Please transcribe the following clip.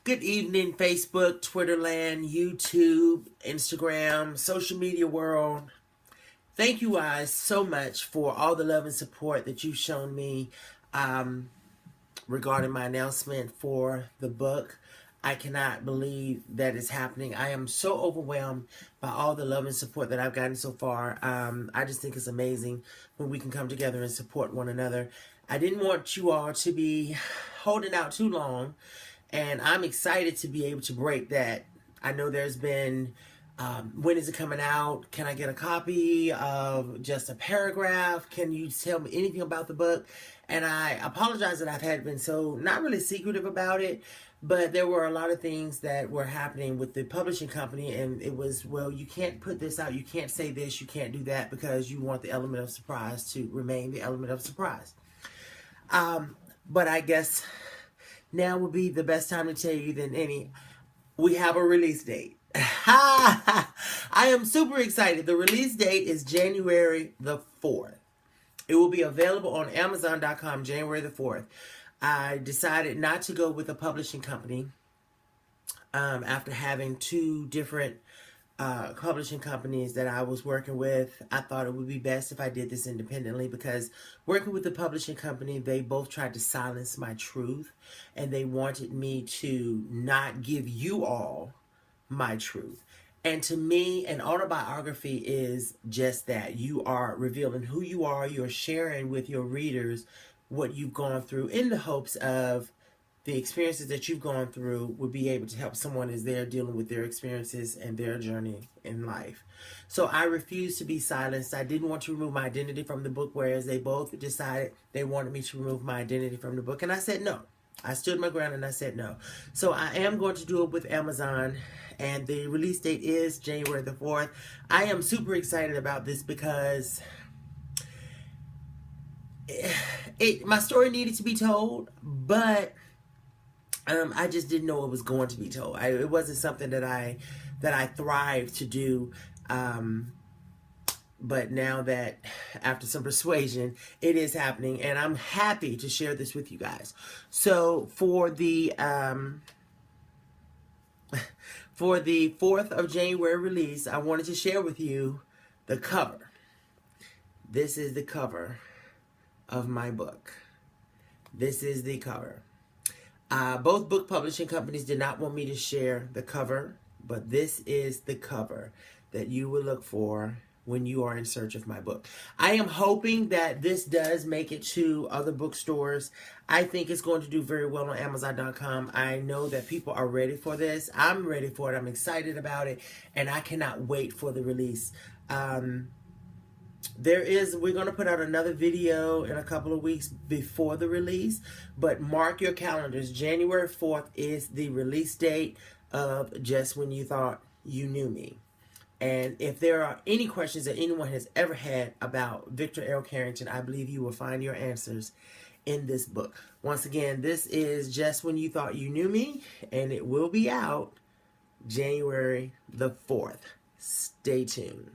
Good evening, Facebook, Twitterland, YouTube, Instagram, social media world. Thank you guys so much for all the love and support that you've shown me regarding my announcement for the book. I cannot believe that it's happening. I am so overwhelmed by all the love and support that I've gotten so far. I just think it's amazing when we can come together and support one another. I didn't want you all to be holding out too long, and I'm excited to be able to break that. I know there's been, when is it coming out? Can I get a copy of just a paragraph? Can you tell me anything about the book? And I apologize that I've had been so, not really secretive about it, but there were a lot of things that were happening with the publishing company, and it was, well, you can't put this out, you can't say this, you can't do that, because you want the element of surprise to remain the element of surprise. But I guess now would be the best time to tell you than any. We have a release date. I am super excited. The release date is January the 4th. It will be available on Amazon.com January the 4th. I decided not to go with a publishing company after having two different publishing companies that I was working with. I thought it would be best if I did this independently, because working with the publishing company, they both tried to silence my truth, and they wanted me to not give you all my truth. And to me, an autobiography is just that. You are revealing who you are. You're sharing with your readers what you've gone through, in the hopes of the experiences that you've gone through would be able to help someone as they're dealing with their experiences and their journey in life. So I refused to be silenced. I didn't want to remove my identity from the book, whereas they both decided they wanted me to remove my identity from the book. And I said no. I stood my ground and I said no. So I am going to do it with Amazon, and the release date is January the 4th. I am super excited about this because my story needed to be told, but I just didn't know it was going to be told. It wasn't something that I thrived to do. But now that, after some persuasion, it is happening, and I'm happy to share this with you guys. So for the 4th of January release, I wanted to share with you the cover. This is the cover of my book. This is the cover. Both book publishing companies did not want me to share the cover, but this is the cover that you will look for when you are in search of my book. I am hoping that this does make it to other bookstores. I think it's going to do very well on Amazon.com. I know that people are ready for this. I'm ready for it. I'm excited about it, and I cannot wait for the release. We're going to put out another video in a couple of weeks before the release, but mark your calendars. January 4th is the release date of Just When You Thought You Knew Me. And if there are any questions that anyone has ever had about Victor L. Carrington, I believe you will find your answers in this book. Once again, this is Just When You Thought You Knew Me, and it will be out January the 4th. Stay tuned.